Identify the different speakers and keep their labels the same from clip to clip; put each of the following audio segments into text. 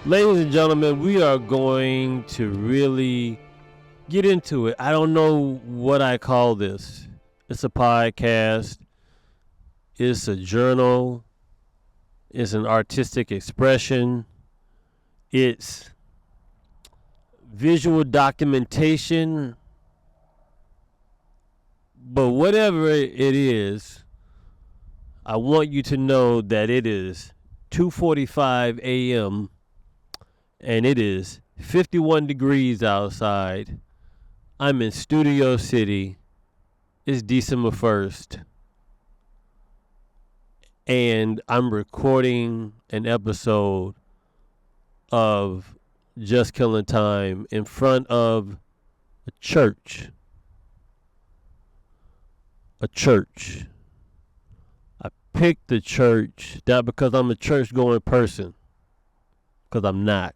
Speaker 1: Ladies and gentlemen, we are going to really get into it. I don't know what I call this. It's a podcast, it's a journal, it's an artistic expression, it's visual documentation. But whatever it is, I want you to know that it is 2:45 a.m. and it is 51 degrees outside. I'm in Studio City. It's December 1st. And I'm recording an episode of Just Killing Time in front of a church. A church. I picked the church not because I'm a church going person, because I'm not.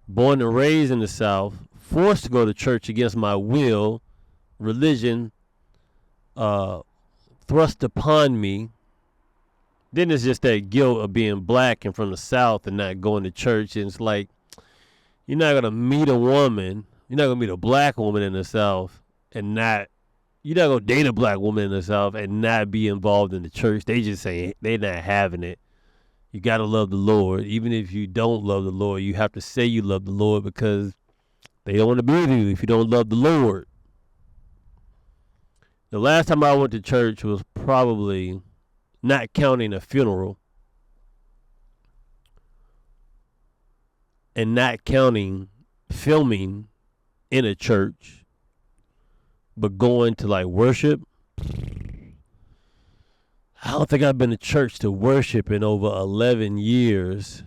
Speaker 1: Born and raised in the South, forced to go to church against my will, religion thrust upon me. Then it's just that guilt of being black and from the South and not going to church. And it's like, you're not going to meet a woman, you're not going to meet a black woman in the South and not, you're not going to date a black woman in the South and not be involved in the church. They just say they're not having it. You got to love the Lord. Even if you don't love the Lord, you have to say you love the Lord because they don't want to be with you if you don't love the Lord. The last time I went to church was probably, not counting a funeral and not counting filming in a church, but going to like worship. I don't think I've been to church to worship in over 11 years.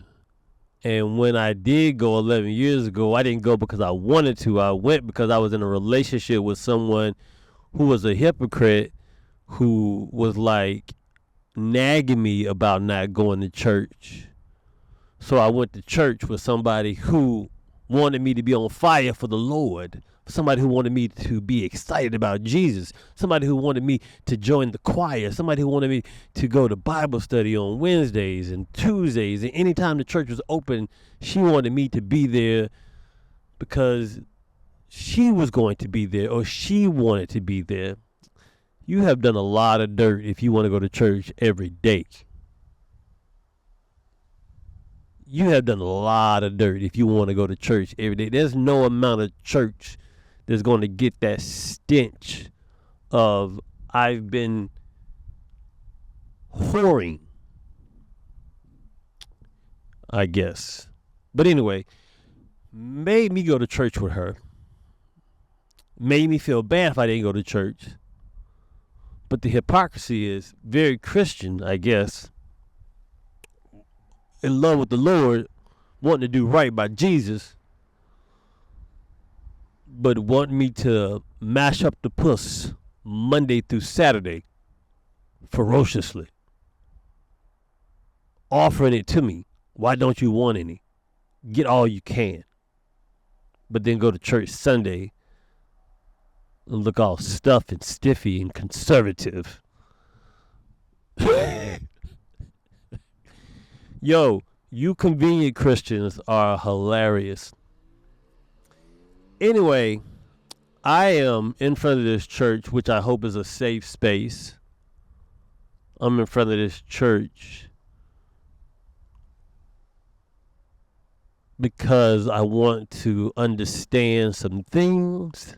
Speaker 1: And when I did go 11 years ago, I didn't go because I wanted to. I went because I was in a relationship with someone who was a hypocrite, who was like nagging me about not going to church. So I went to church with somebody who wanted me to be on fire for the Lord. Somebody who wanted me to be excited about Jesus. Somebody who wanted me to join the choir. Somebody who wanted me to go to Bible study on Wednesdays and Tuesdays. And anytime the church was open, she wanted me to be there because she was going to be there or she wanted to be there. You have done a lot of dirt if you want to go to church every day. You have done a lot of dirt if you want to go to church every day. There's no amount of church that's going to get that stench of I've been whoring, I guess. But anyway, made me go to church with her. Made me feel bad if I didn't go to church. But the hypocrisy is very Christian, I guess. In love with the Lord, wanting to do right by Jesus, but want me to mash up the puss Monday through Saturday ferociously. Offering it to me. Why don't you want any? Get all you can. But then go to church Sunday and look all stuffed and stiffy and conservative. Yo, you convenient Christians are hilarious. Anyway, I am in front of this church, which I hope is a safe space. I'm in front of this church because I want to understand some things.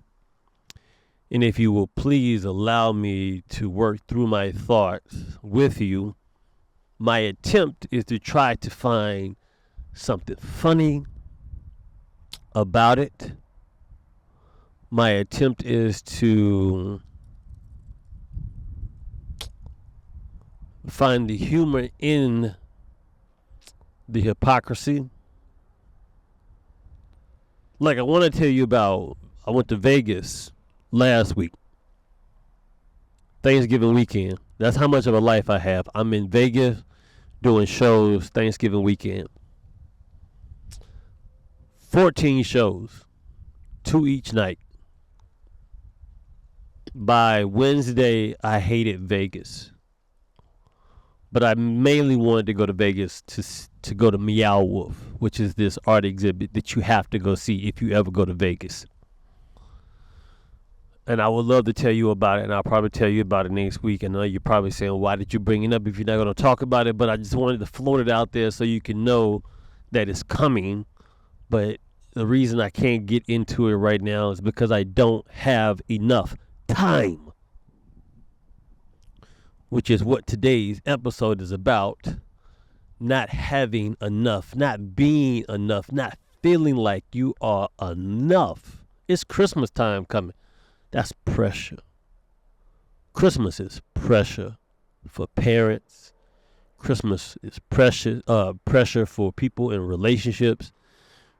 Speaker 1: And if you will please allow me to work through my thoughts with you, my attempt is to try to find something funny about it. My attempt is to find the humor in the hypocrisy. Like I want to tell you about, I went to Vegas last week. Thanksgiving weekend. That's how much of a life I have. I'm in Vegas doing shows Thanksgiving weekend. 14 shows, 2 each night. By Wednesday, I hated Vegas. But I mainly wanted to go to Vegas to go to Meow Wolf, which is this art exhibit that you have to go see if you ever go to Vegas. And I would love to tell you about it, and I'll probably tell you about it next week. And I know you're probably saying, why did you bring it up if you're not going to talk about it? But I just wanted to float it out there so you can know that it's coming. But the reason I can't get into it right now is because I don't have enough time, which is what today's episode is about. Not having enough, not being enough, not feeling like you are enough. It's Christmas time coming. That's pressure. Christmas is pressure for parents. Christmas is pressure for people in relationships.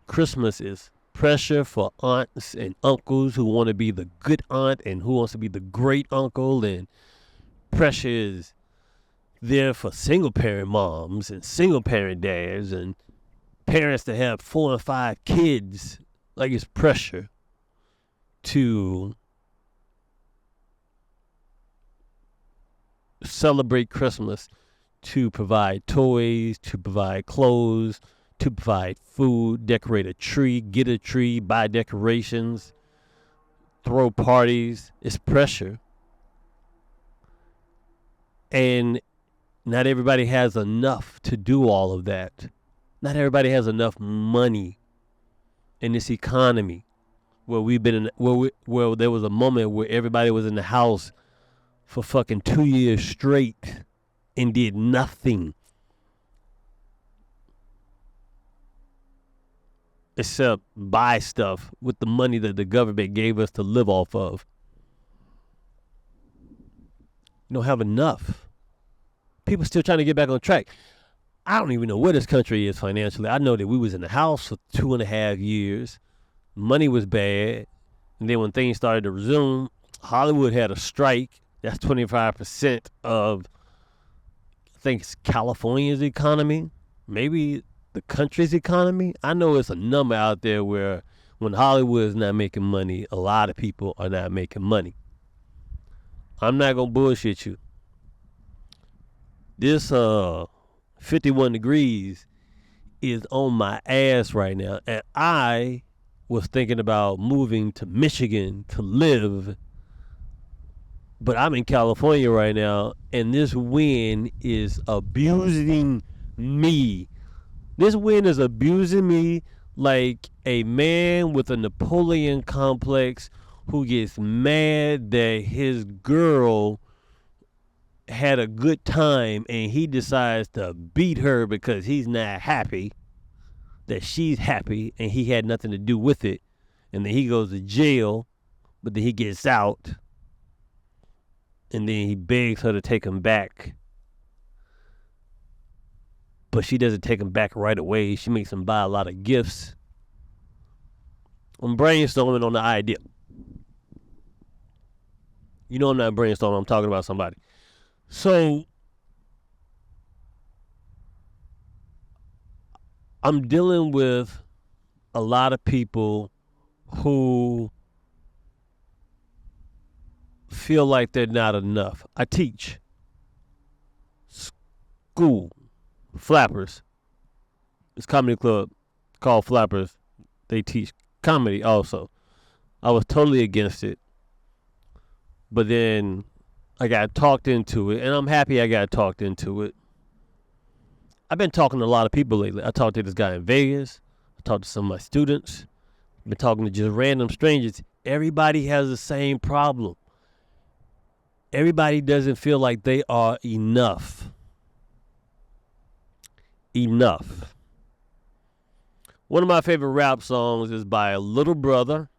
Speaker 1: Christmas is pressure for aunts and uncles who want to be the good aunt and who wants to be the great uncle. And pressure is there for single parent moms and single parent dads and parents that have 4 and 5 kids. Like, it's pressure to celebrate Christmas, to provide toys, to provide clothes, to provide food, decorate a tree, get a tree, buy decorations, throw parties. It's pressure. And not everybody has enough to do all of that. Not everybody has enough money in this economy where we've been in, where there was a moment where everybody was in the house for fucking 2 years straight and did nothing except buy stuff with the money that the government gave us to live off of. You don't have enough. People still trying to get back on track. I don't even know where this country is financially. I know that we was in the house for 2.5 years. Money was bad. And then when things started to resume, Hollywood had a strike. That's 25% of, I think it's California's economy. Maybe the country's economy. I know it's a number out there where when Hollywood is not making money, a lot of people are not making money. I'm not going to bullshit you. This 51 degrees is on my ass right now. And I was thinking about moving to Michigan to live. But I'm in California right now, and this wind is abusing me. This wind is abusing me like a man with a Napoleon complex who gets mad that his girl had a good time and he decides to beat her because he's not happy that she's happy and he had nothing to do with it. And then he goes to jail, but then he gets out. And then he begs her to take him back. But she doesn't take him back right away. She makes him buy a lot of gifts. I'm brainstorming on the idea. You know I'm not brainstorming. I'm talking about somebody. So I'm dealing with a lot of people who feel like they're not enough. I teach school, Flappers. It's a comedy club called Flappers. They teach comedy also. I was totally against it. But then I got talked into it, and I'm happy I got talked into it. I've been talking to a lot of people lately. I talked to this guy in Vegas. I talked to some of my students. I've been talking to just random strangers. Everybody has the same problem. Everybody doesn't feel like they are enough. Enough. One of my favorite rap songs is by a Little Brother,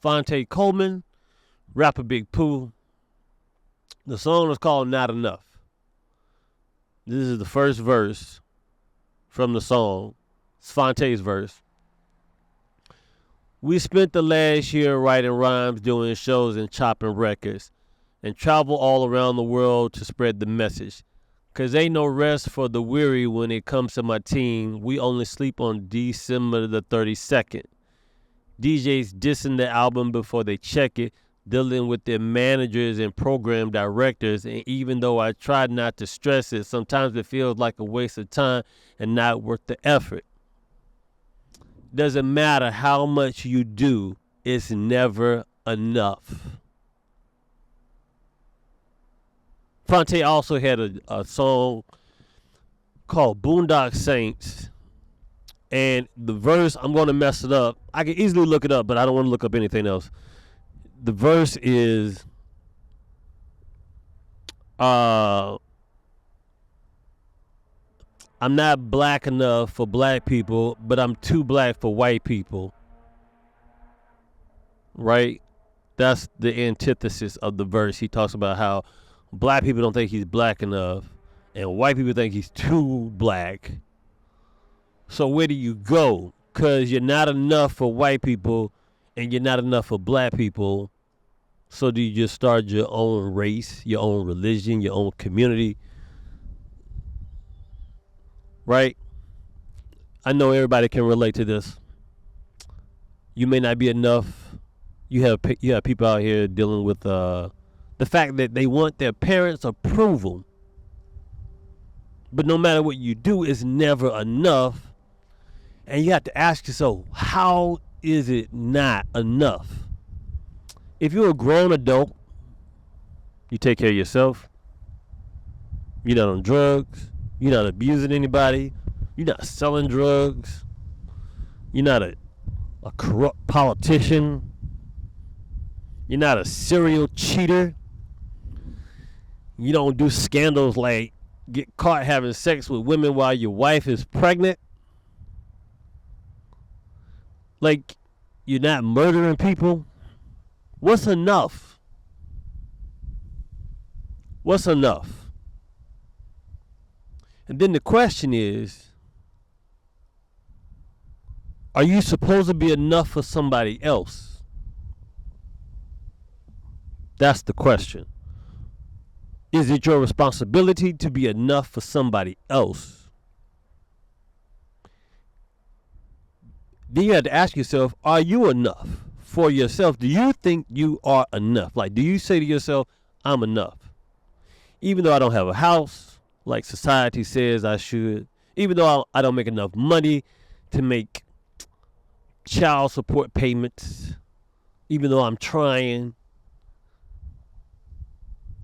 Speaker 1: Fonte Coleman, rapper Big Pooh. The song is called Not Enough. This is the first verse from the song. It's Fonte's verse. We spent the last year writing rhymes, doing shows, and chopping records, and travel all around the world to spread the message. 'Cause ain't no rest for the weary when it comes to my team. We only sleep on December the 32nd. DJs dissing the album before they check it. dealing with their managers and program directors. And even though I try not to stress it, sometimes it feels like a waste of time and not worth the effort. Doesn't matter how much you do, it's never enough. Fonte also had a song called Boondock Saints. And the verse, I'm going to mess it up. I can easily look it up, but I don't want to look up anything else. The verse is, I'm not black enough for black people, but I'm too black for white people. Right? That's the antithesis of the verse. He talks about how black people don't think he's black enough, and white people think he's too black. So where do you go? Because you're not enough for white people, and you're not enough for black people. So do you just start your own race, your own religion, your own community? Right? I know everybody can relate to this. You may not be enough. You have people out here dealing with the fact that they want their parents' approval. But no matter what you do, it's never enough. And you have to ask yourself, how is it not enough? If you're a grown adult, you take care of yourself. You're not on drugs. You're not abusing anybody. You're not selling drugs. You're not a corrupt politician. You're not a serial cheater. You don't do scandals like get caught having sex with women while your wife is pregnant. Like, you're not murdering people. What's enough? What's enough? And then the question is, are you supposed to be enough for somebody else? That's the question. Is it your responsibility to be enough for somebody else? Then you have to ask yourself, are you enough for yourself? Do you think you are enough? Like, do you say to yourself, I'm enough? Even though I don't have a house, like society says I should. Even though I don't make enough money to make child support payments. Even though I'm trying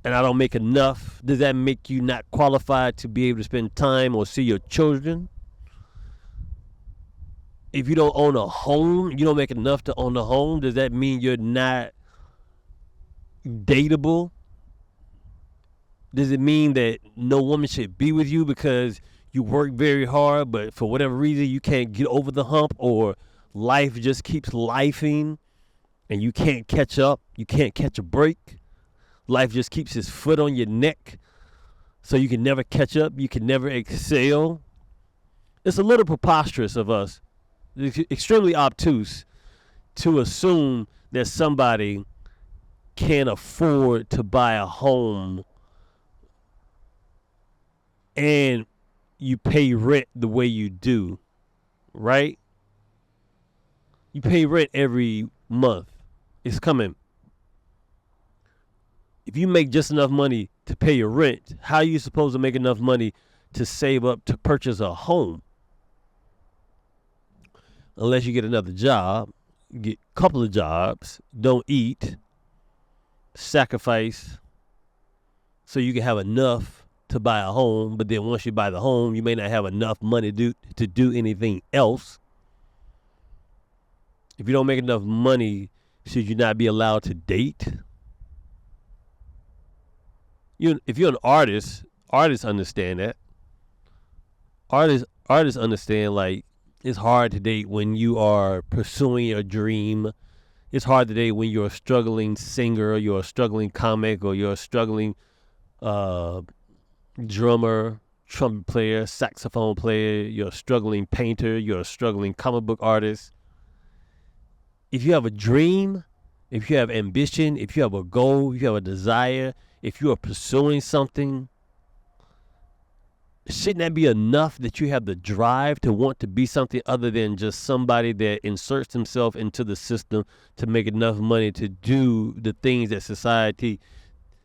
Speaker 1: and I don't make enough, does that make you not qualified to be able to spend time or see your children? If you don't own a home, you don't make enough to own a home, does that mean you're not dateable? Does it mean that no woman should be with you because you work very hard, but for whatever reason you can't get over the hump, or life just keeps lifing and you can't catch up, you can't catch a break? Life just keeps its foot on your neck so you can never catch up, you can never excel. It's a little preposterous of us, extremely obtuse, to assume that somebody can afford to buy a home and you pay rent the way you do, right? You pay rent every month. It's coming. If you make just enough money to pay your rent, how are you supposed to make enough money to save up to purchase a home? Unless you get another job, get a couple of jobs, don't eat, sacrifice so you can have enough to buy a home. But then once you buy the home, you may not have enough money to do anything else. If you don't make enough money, should you not be allowed to date? If you're an artist, artists understand that. Artists understand, like, it's hard to date when you are pursuing your dream. It's hard to date when you're a struggling singer, or you're a struggling comic, or you're a struggling drummer, trumpet player, saxophone player. You're a struggling painter. You're a struggling comic book artist. If you have a dream, if you have ambition, if you have a goal, if you have a desire, if you are pursuing something, shouldn't that be enough that you have the drive to want to be something other than just somebody that inserts himself into the system to make enough money to do the things that society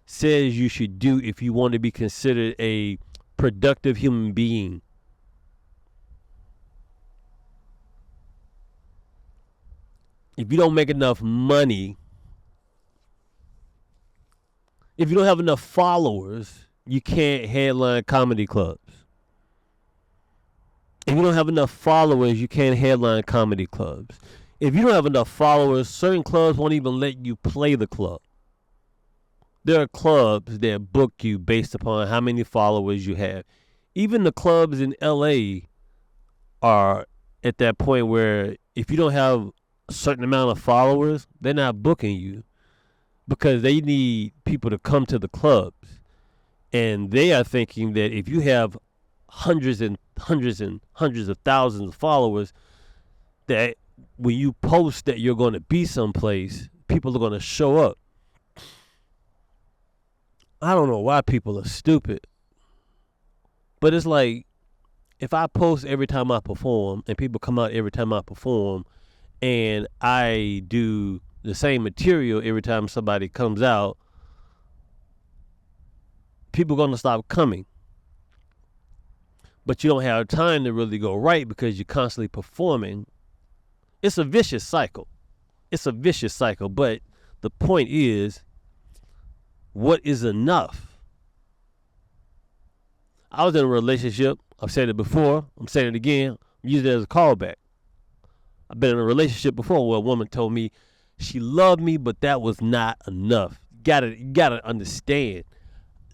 Speaker 1: says you should do if you want to be considered a productive human being? If you don't make enough money, if you don't have enough followers, you can't headline comedy clubs. If you don't have enough followers, you can't headline comedy clubs. If you don't have enough followers, certain clubs won't even let you play the club. There are clubs that book you based upon how many followers you have. Even the clubs in LA are at that point where if you don't have a certain amount of followers, they're not booking you because they need people to come to the clubs. And they are thinking that if you have hundreds and hundreds and hundreds of thousands of followers, that when you post that you're going to be someplace, people are going to show up. I don't know why people are stupid, but it's like if I post every time I perform and people come out every time I perform and I do the same material every time somebody comes out, people are going to stop coming. But you don't have time to really go right because you're constantly performing. It's a vicious cycle. It's a vicious cycle. But the point is, what is enough? I was in a relationship. I've said it before. I'm saying it again. I'm using it as a callback. I've been in a relationship before where a woman told me she loved me, but that was not enough. You gotta understand.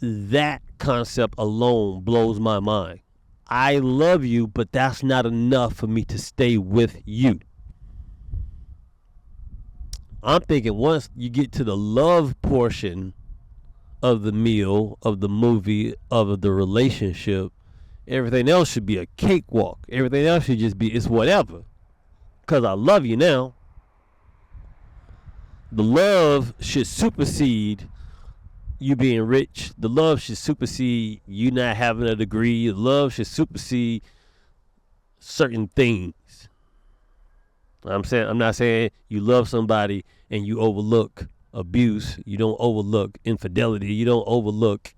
Speaker 1: That concept alone blows my mind. I love you, but that's not enough for me to stay with you. I'm thinking once you get to the love portion of the meal, of the movie, of the relationship, everything else should be a cakewalk. Everything else should just be, it's whatever. Because I love you now. The love should supersede you being rich. The love should supersede you not having a degree. The love should supersede certain things. I'm not saying you love somebody and you overlook abuse. You don't overlook infidelity. You don't overlook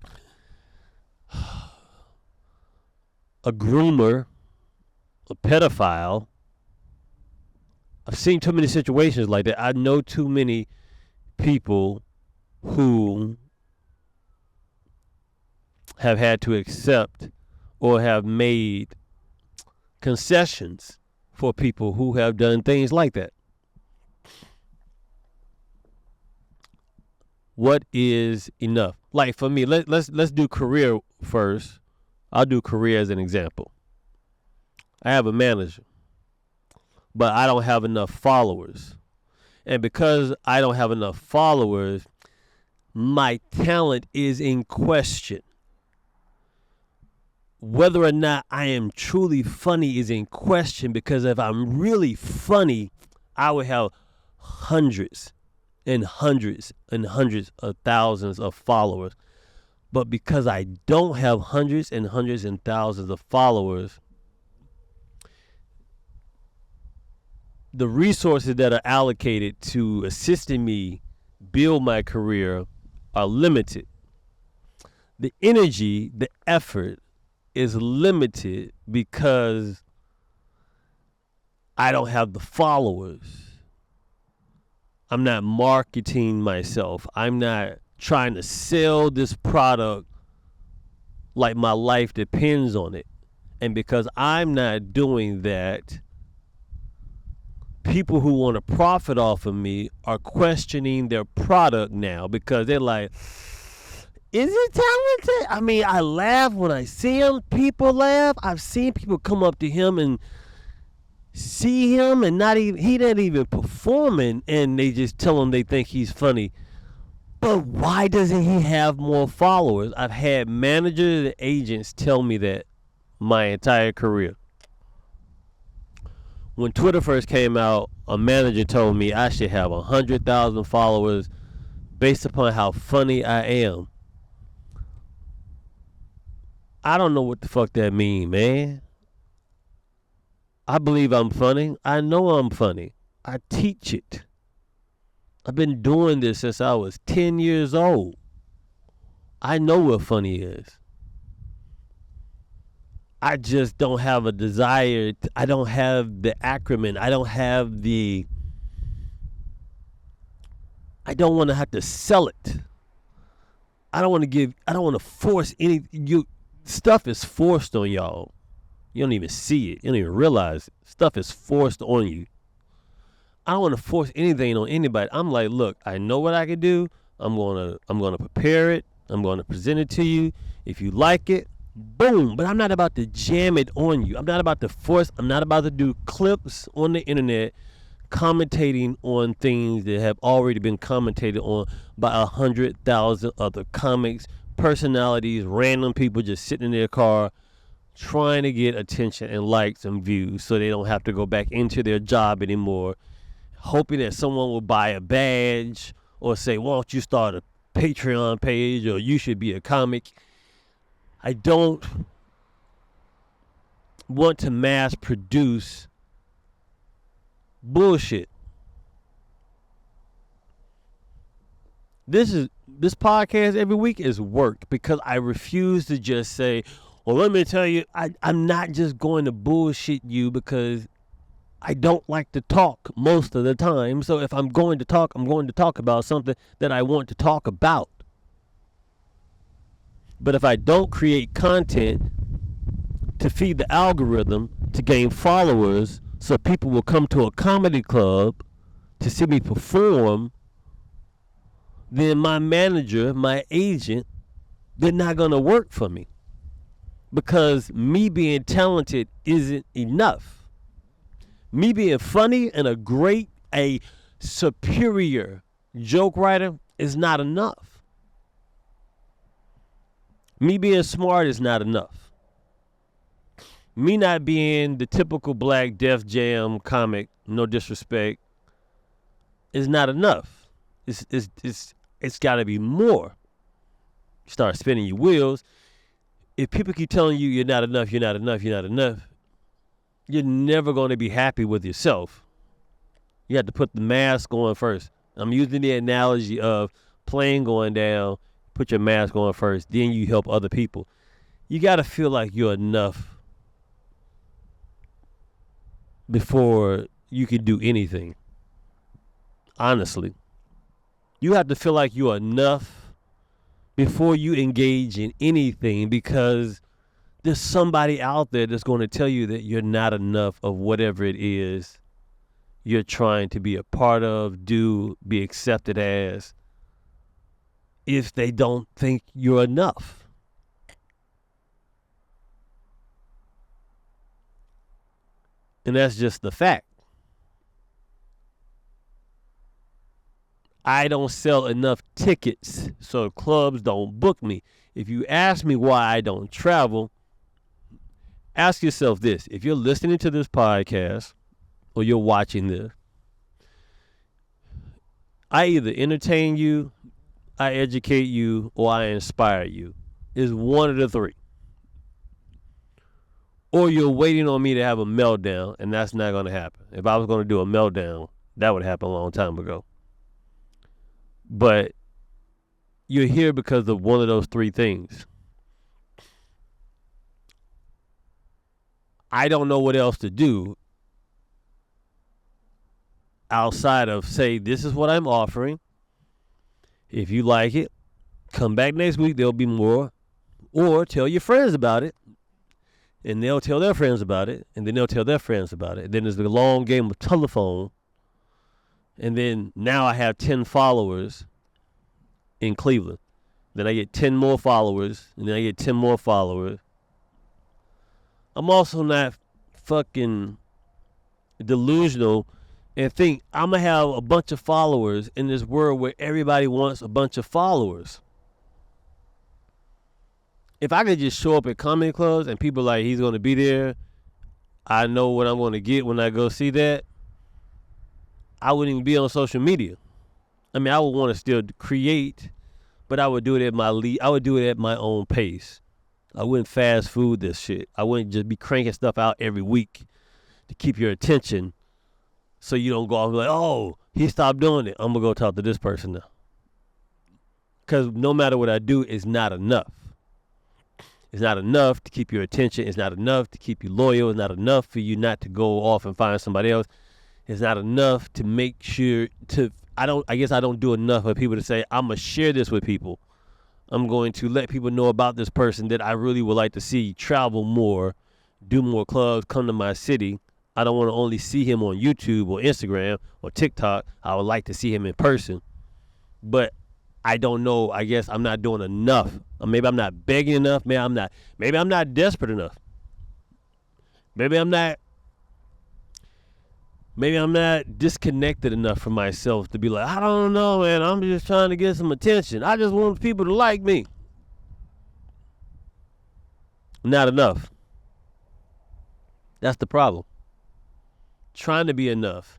Speaker 1: a groomer, a pedophile. I've seen too many situations like that. I know too many people who have had to accept or have made concessions for people who have done things like that. What is enough? Like for me, let's do career first. I'll do career as an example. I have a manager, but I don't have enough followers. And because I don't have enough followers, my talent is in question. Whether or not I am truly funny is in question, because if I'm really funny, I would have hundreds and hundreds and hundreds of thousands of followers. But because I don't have hundreds and hundreds and thousands of followers, the resources that are allocated to assisting me build my career are limited. The energy, the effort is limited because I don't have the followers. I'm not marketing myself. I'm not trying to sell this product like my life depends on it. And because I'm not doing that, people who want to profit off of me are questioning their product now because they're like, is it talented? I mean, I laugh when I see him. People laugh. I've seen people come up to him and see him and he not even performing, and they just tell him they think he's funny. But why doesn't he have more followers? I've had managers and agents tell me that my entire career. When Twitter first came out, a manager told me I should have 100,000 followers based upon how funny I am. I don't know what the fuck that mean, man. I believe I'm funny. I know I'm funny. I teach it. I've been doing this since I was 10 years old. I know what funny is. I just don't have a desire. I don't have the acronym. I don't want to have to sell it. I don't want to force stuff is forced on y'all. You don't even see it. You don't even realize it. Stuff is forced on you. I don't want to force anything on anybody. I'm like, look, I know what I can do. I'm gonna prepare it. I'm gonna present it to you. If you like it, boom. But I'm not about to jam it on you. I'm not about to force. I'm not about to do clips on the internet commentating on things that have already been commentated on by 100,000 other comics, personalities, random people just sitting in their car trying to get attention and likes and views so they don't have to go back into their job anymore, hoping that someone will buy a badge or say, why don't you start a Patreon page, or you should be a comic. I don't want to mass produce bullshit. This podcast every week is work because I refuse to just say, well, let me tell you, I'm not just going to bullshit you because I don't like to talk most of the time. So if I'm going to talk, I'm going to talk about something that I want to talk about. But if I don't create content to feed the algorithm to gain followers so people will come to a comedy club to see me perform, then my manager, my agent, they're not going to work for me. Because me being talented isn't enough. Me being funny and a superior joke writer is not enough. Me being smart is not enough. Me not being the typical black Def Jam comic, no disrespect, is not enough. It's got to be more. Start spinning your wheels. If people keep telling you you're not enough, you're never going to be happy with yourself. You have to put the mask on first. I'm using the analogy of plane going down, put your mask on first, then you help other people. You got to feel like you're enough before you can do anything. Honestly. You have to feel like you're enough before you engage in anything, because there's somebody out there that's going to tell you that you're not enough of whatever it is you're trying to be a part of, be accepted as, if they don't think you're enough. And that's just the fact. I don't sell enough tickets, so clubs don't book me. If you ask me why I don't travel, ask yourself this. If you're listening to this podcast or you're watching this, I either entertain you, I educate you, or I inspire you. It's one of the three. Or you're waiting on me to have a meltdown, and that's not going to happen. If I was going to do a meltdown, that would happen a long time ago. But you're here because of one of those three things. I don't know what else to do outside of say, this is what I'm offering. If you like it, come back next week. There'll be more. Or tell your friends about it. And they'll tell their friends about it. And then they'll tell their friends about it. And then there's the long game of telephone. And then now I have 10 followers in Cleveland. Then I get 10 more followers. And then I get 10 more followers. I'm also not fucking delusional and think I'm going to have a bunch of followers in this world where everybody wants a bunch of followers. If I could just show up at comedy clubs and people like, he's going to be there, I know what I'm going to get when I go see that, I wouldn't even be on social media. I mean, I would want to still create, but I would do it at my own pace. I wouldn't fast food this shit. I wouldn't just be cranking stuff out every week to keep your attention so you don't go off and be like, oh, he stopped doing it. I'm going to go talk to this person now. Because no matter what I do, it's not enough. It's not enough to keep your attention. It's not enough to keep you loyal. It's not enough for you not to go off and find somebody else. It's not enough to make sure I guess I don't do enough for people to say, I'm going to share this with people. I'm going to let people know about this person that I really would like to see travel more, do more clubs, come to my city. I don't want to only see him on YouTube or Instagram or TikTok. I would like to see him in person. But I don't know. I guess I'm not doing enough. Or maybe I'm not begging enough. Maybe I'm not desperate enough. Maybe I'm not disconnected enough from myself to be like, I don't know, man. I'm just trying to get some attention. I just want people to like me. Not enough. That's the problem. Trying to be enough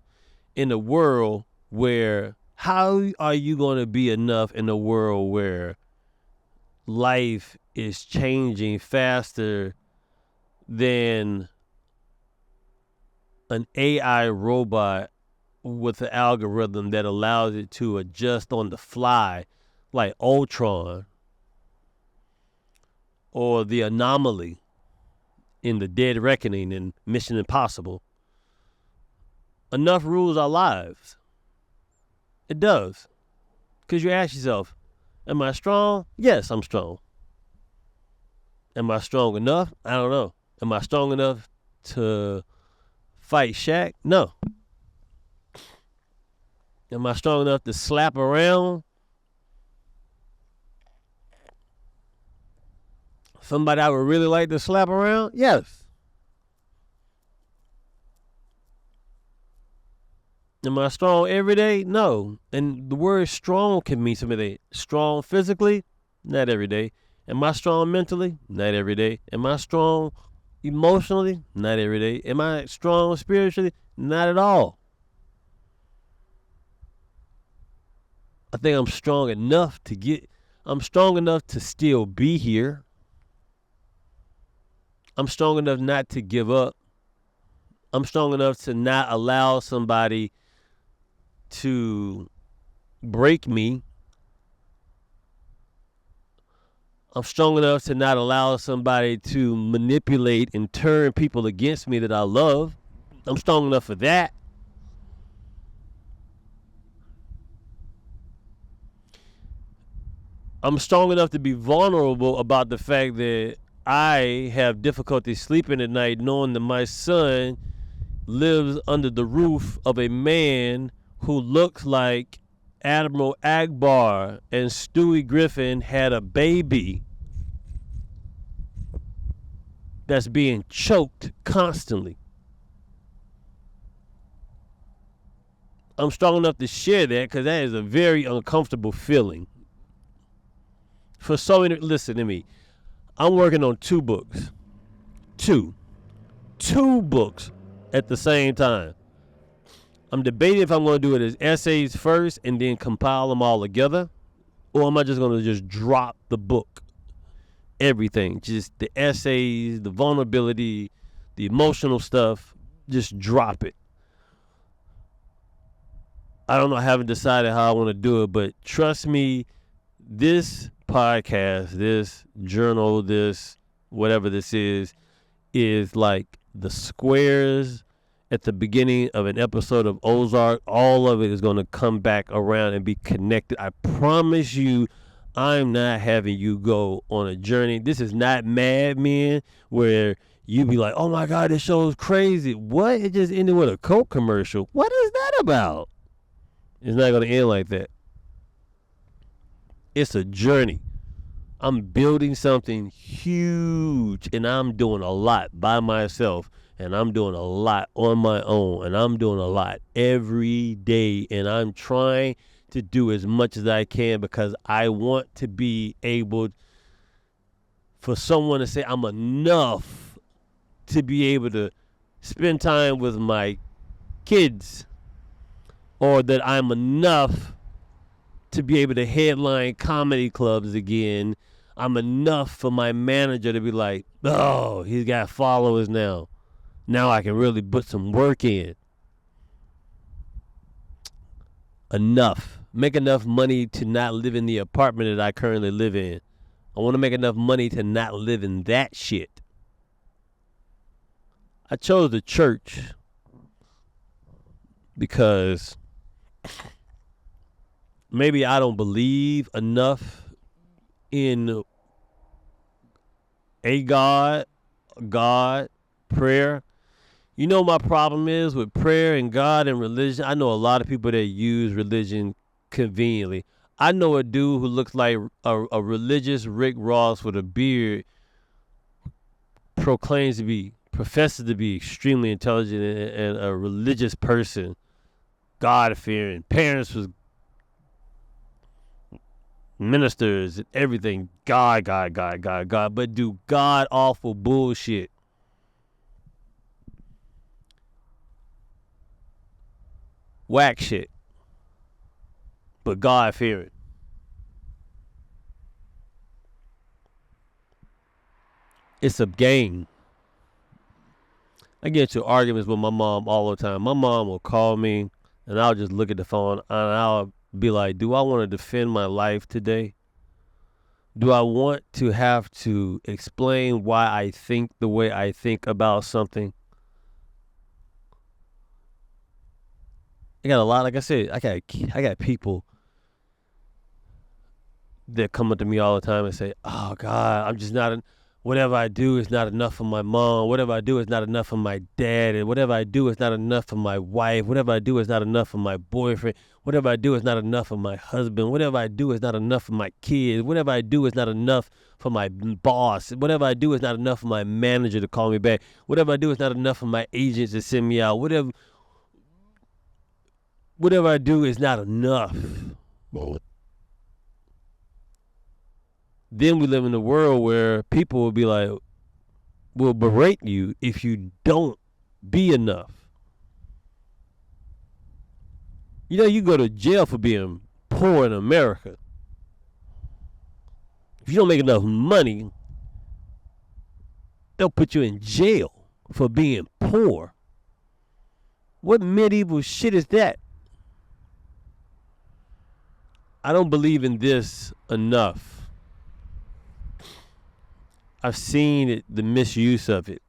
Speaker 1: in a world where, how are you going to be enough in a world where life is changing faster than an AI robot with an algorithm that allows it to adjust on the fly, like Ultron or the Anomaly in The Dead Reckoning and Mission Impossible? Enough rules our lives. It does. Because you ask yourself, am I strong? Yes, I'm strong. Am I strong enough? I don't know. Am I strong enough to fight Shaq? No. Am I strong enough to slap around somebody I would really like to slap around? Yes. Am I strong every day? No. And the word strong can mean something. Strong physically? Not every day. Am I strong mentally? Not every day. Am I strong emotionally? Not every day. Am I strong spiritually? Not at all. I think I'm strong enough to still be here. I'm strong enough not to give up. I'm strong enough to not allow somebody to break me. I'm strong enough to not allow somebody to manipulate and turn people against me that I love. I'm strong enough for that. I'm strong enough to be vulnerable about the fact that I have difficulty sleeping at night knowing that my son lives under the roof of a man who looks like Admiral Akbar and Stewie Griffin had a baby that's being choked constantly. I'm strong enough to share that because that is a very uncomfortable feeling. For so many, listen to me. I'm working on 2 books. Two books at the same time. I'm debating if I'm going to do it as essays first and then compile them all together, or am I just going to just drop the book? Everything, just the essays, the vulnerability, the emotional stuff, just drop it. I don't know. I haven't decided how I want to do it, but trust me, this podcast, this journal, this whatever this is like the squares at the beginning of an episode of Ozark. All of it is going to come back around and be connected. I promise you, I'm not having you go on a journey. This is not Mad Men where you be like, oh my God, this show is crazy. What? It just ended with a Coke commercial. What is that about? It's not going to end like that. It's a journey. I'm building something huge, and I'm doing a lot by myself, and I'm doing a lot on my own, and I'm doing a lot every day, and I'm trying to do as much as I can because I want to be able for someone to say I'm enough to be able to spend time with my kids, or that I'm enough to be able to headline comedy clubs again. I'm enough for my manager to be like, oh, he's got followers now. Now I can really put some work in. Enough. Make enough money to not live in the apartment that I currently live in. I want to make enough money to not live in that shit. I chose the church because maybe I don't believe enough in a God, prayer. You know my problem is with prayer and God and religion. I know a lot of people that use religion conveniently. I know a dude who looks like a religious Rick Ross with a beard, professes to be extremely intelligent and a religious person, God-fearing. Parents was ministers and everything. God. But do God-awful bullshit. Whack shit. But God-fearing. It's a game. I get into arguments with my mom all the time. My mom will call me, and I'll just look at the phone, and I'll be like, do I want to defend my life today? Do I want to have to explain why I think the way I think about something? I got a lot, like I said, I got people that come up to me all the time and say, oh, God, I'm just not, whatever I do is not enough for my mom. Whatever I do is not enough for my dad. And whatever I do is not enough for my wife. Whatever I do is not enough for my boyfriend. Whatever I do is not enough for my husband. Whatever I do is not enough for my kids. Whatever I do is not enough for my boss. Whatever I do is not enough for my manager to call me back. Whatever I do is not enough for my agents to send me out. Whatever I do is not enough. Then we live in a world where people will be like, will berate you if you don't be enough. You know, you go to jail for being poor in America. If you don't make enough money, they'll put you in jail for being poor. What medieval shit is that? I don't believe in this enough. I've seen it, the misuse of it.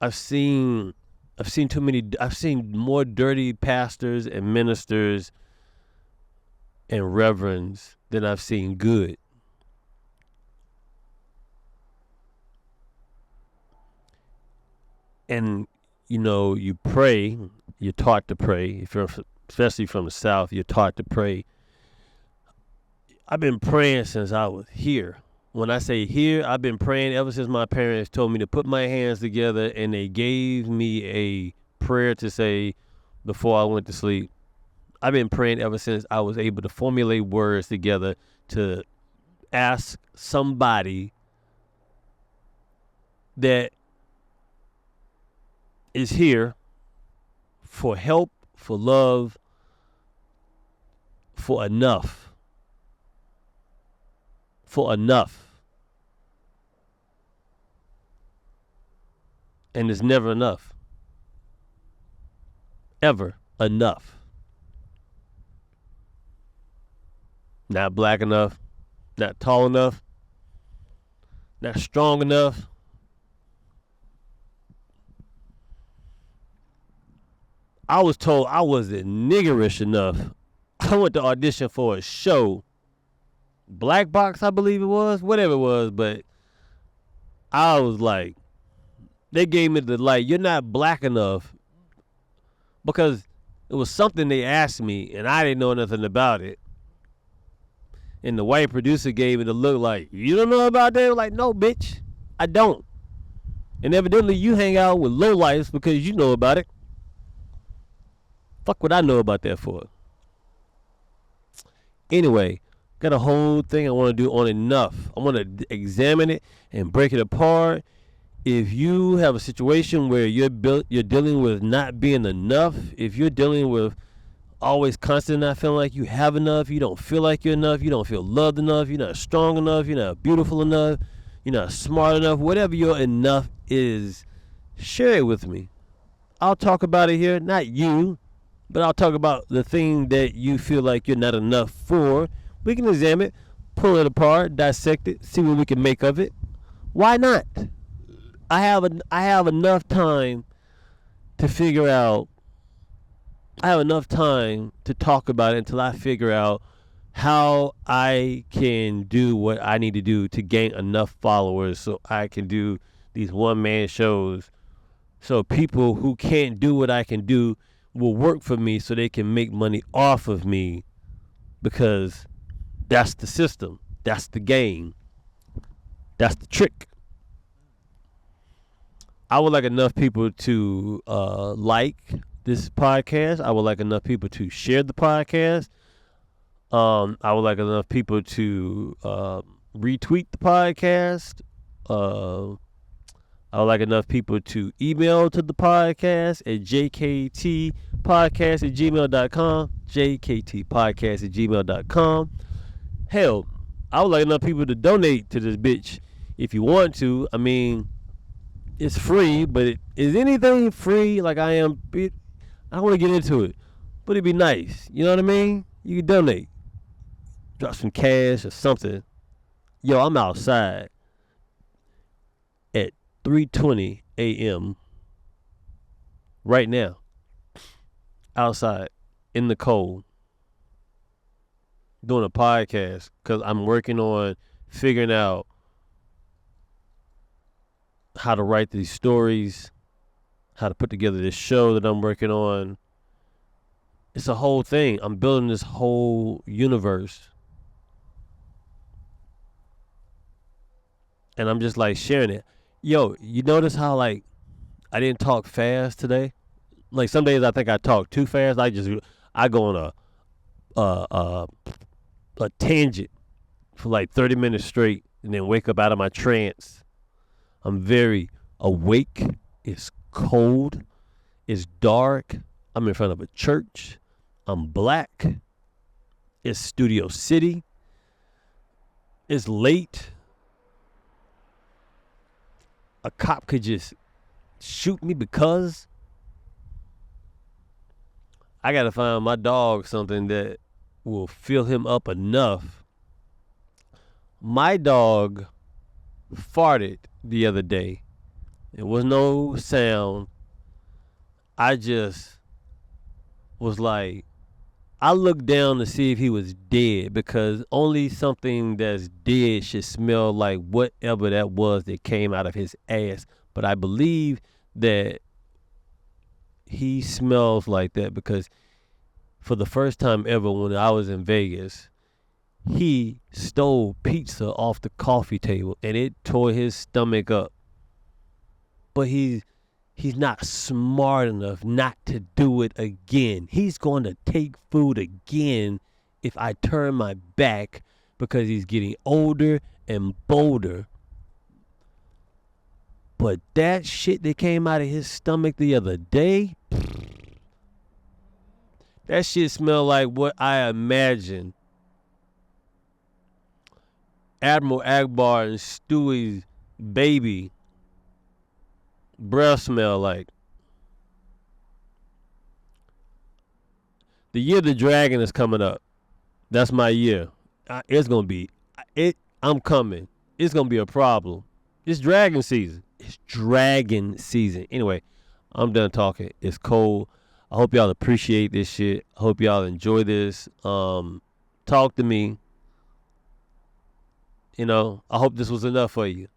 Speaker 1: I've seen more dirty pastors and ministers and reverends than I've seen good. And, you know, you pray, you're taught to pray. If you're, especially from the South, you're taught to pray. I've been praying since I was here. When I say here, I've been praying ever since my parents told me to put my hands together, and they gave me a prayer to say before I went to sleep. I've been praying ever since I was able to formulate words together to ask somebody that is here for help, for love, for enough. For enough. And it's never enough. Ever enough. Not black enough. Not tall enough. Not strong enough. I was told I wasn't niggerish enough. I went to audition for a show. Black Box, I believe it was. Whatever it was, but I was like, they gave me the like, you're not black enough, because it was something they asked me and I didn't know nothing about it. And the white producer gave me the look like, you don't know about that? Like, no, bitch, I don't. And evidently you hang out with lowlifes because you know about it. Fuck what I know about that for. Anyway, got a whole thing I want to do on enough. I want to examine it and break it apart. If you have a situation where you're dealing with not being enough, if you're dealing with always constantly not feeling like you have enough, you don't feel like you're enough, you don't feel loved enough, you're not strong enough, you're not beautiful enough, you're not smart enough, whatever your enough is, share it with me. I'll talk about it here, not you, but I'll talk about the thing that you feel like you're not enough for. We can examine it, pull it apart, dissect it, see what we can make of it. Why not? I have enough time to figure out. I have enough time to talk about it until I figure out how I can do what I need to do to gain enough followers so I can do these one-man shows, so people who can't do what I can do will work for me so they can make money off of me, because that's the system. That's the game. That's the trick. I would like enough people to like this podcast. I would like enough people to share the podcast. I would like enough people to retweet the podcast. I would like enough people to email to the podcast at jktpodcast@gmail.com. jktpodcast@gmail.com. Hell, I would like enough people to donate to this bitch if you want to. I mean, it's free, but is anything free? Like I don't want to get into it, but it'd be nice. You know what I mean? You can donate. Drop some cash or something. Yo, I'm outside at 3:20 a.m. right now. Outside in the cold. Doing a podcast because I'm working on figuring out how to write these stories, how to put together this show that I'm working on. It's a whole thing. I'm building this whole universe. And I'm just like sharing it. Yo, you notice how like I didn't talk fast today? Like some days I think I talk too fast. I go on a tangent for like 30 minutes straight and then wake up out of my trance. I'm very awake. It's cold. It's dark. I'm in front of a church. I'm black. It's Studio City. It's late. A cop could just shoot me because I gotta find my dog something that will fill him up enough. My dog farted the other day. There was no sound. I just was like, I looked down to see if he was dead, because only something that's dead should smell like whatever that was that came out of his ass. But I believe that he smells like that because for the first time ever when I was in Vegas, he stole pizza off the coffee table and it tore his stomach up. But he's not smart enough not to do it again. He's going to take food again if I turn my back, because he's getting older and bolder. But that shit that came out of his stomach the other day, that shit smelled like what I imagined Admiral Akbar and Stewie's baby breath smell like. The year the dragon is coming up. That's my year. It's gonna be it. I'm coming. It's gonna be a problem. It's dragon season. It's dragon season. Anyway, I'm done talking. It's cold. I hope y'all appreciate this shit. I hope y'all enjoy this. Talk to me. You know, I hope this was enough for you.